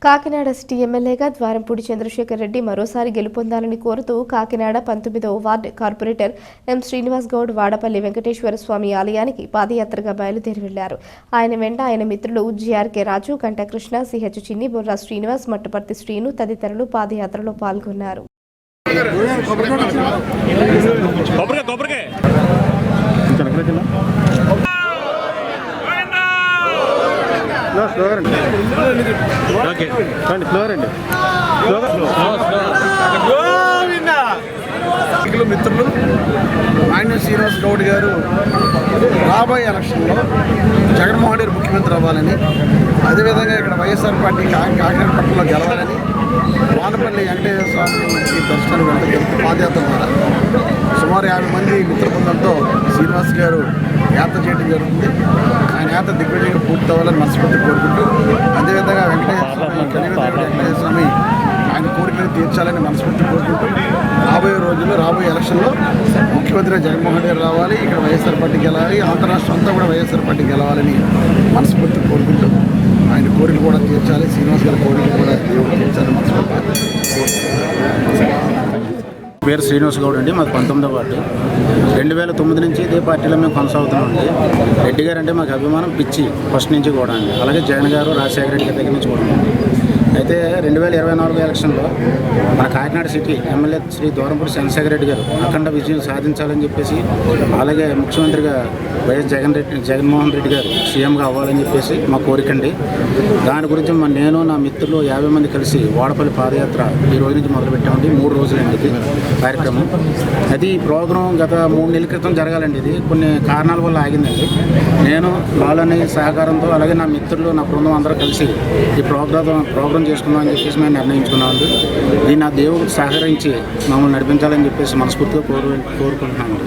Kakinada city ఎమ్మెల్యేగా ద్వారంపూడి చంద్రశేఖర్ రెడ్డి మరోసారి గెలుపొందాలని కోరుతూ కాకినాడ 19వ వార్డు కార్పొరేటర్ ఎం శ్రీనివాస్ గౌడ్ వాడపల్లి వెంకటేశ్వర స్వామి ఆలయానికి పాదయాత్రగా బయలుదేరి వెళ్లారు. ఆయన వెంట ఆయన మిత్రులు జీఆర్కే రాజు, కంఠకృష్ణ, సిహెచ్ చిన్ని, బొర్రా శ్రీనివాస్, మట్టుపర్తి శ్రీను తదితరులు పాదయాత్రలో పాల్గొన్నారు. మిత్రులు ఆయన శ్రీనివాస్ గౌడ్ గారు రాబోయే ఎలక్షన్లో జగన్మోహన్ రెడ్డి ముఖ్యమంత్రి అవ్వాలని, అదేవిధంగా ఇక్కడ వైఎస్ఆర్ పార్టీ కాకినాడ పట్టణంలో గెలవాలని వానపల్లి వెంకటేశ్వర స్వామి దర్శనానికి వెళ్ళడం పాదయాత్ర ద్వారా సుమారు 50 మంది మిత్ర బృందంతో శ్రీనివాస్ గారు యాత్ర చేయడం జరుగుతుంది. ఆయన యాత్ర దిగ్విజయంగా పూర్తి అవ్వాలని మనస్ఫూర్తి కోరుకుంటూ, అదేవిధంగా వెంకటేశ్వర స్వామి ఆయన కోరికలు తీర్చాలని మనస్ఫూర్తి కోరుకుంటూ, రాబోయే రోజుల్లో రాబోయే ఎలక్షన్లో ముఖ్యమంత్రి జగన్మోహన్ రెడ్డి రావాలి, ఇక్కడ వైఎస్ఆర్ పార్టీ గెలవాలి, ఆంధ్ర రాష్ట్రం అంతా కూడా వైఎస్ఆర్ పార్టీ గెలవాలని మనస్ఫూర్తి కోరుకుంటూ, ఆయన కోరికలు కూడా తీర్చాలి, శ్రీనివాస్ గారి కోరికలు కూడా దేవుడు తీర్చాలని మనస్ఫూర్తి. పేరు శ్రీనివాస్ గౌడ్ అండి. మాది 19వ వార్డు. 2009 నుంచి ఇదే పార్టీలో మేము కొనసాగుతున్నామండి. రెడ్డి గారు అంటే మాకు అభిమానం పిచ్చి ఫస్ట్ నుంచి కూడా అండి. అలాగే జగన్ గారు, రాజశేఖర రెడ్డి గారి దగ్గర నుంచి కూడా ఉంది. అయితే 2024 ఎలక్షన్లో మన కాకినాడ సిటీ ఎమ్మెల్యే శ్రీ ద్వారంపూడి చంద్రశేఖర్ రెడ్డి గారు అఖండ విజయం సాధించాలని చెప్పేసి, అలాగే ముఖ్యమంత్రిగా వైఎస్ జగన్మోహన్ రెడ్డి గారు సీఎంగా అవ్వాలని చెప్పేసి మా కోరిక అండి. దాని గురించి నేను నా మిత్రులు 50 మంది కలిసి వాడపల్లి పాదయాత్ర ఈ రోజు నుంచి మొదలుపెట్టామండి. 3 రోజులండి ఇది కార్యక్రమం. అది ఈ ప్రోగ్రాం గత 3 నెలల క్రితం జరగాలండి. ఇది కొన్ని కారణాల వల్ల ఆగిందండి. నేను వాళ్ళని సహకారంతో, అలాగే నా మిత్రులు, నా బృందం అందరూ కలిసి ఈ ప్రోగ్రాం చేసుకుందాం అని చెప్పేసి మేము నిర్ణయించుకున్నామండి. దీన్ని నా దేవుడు సహకరించి మమ్మల్ని నడిపించాలని చెప్పేసి మనస్ఫూర్తిగా కోరుకుంటున్నాను.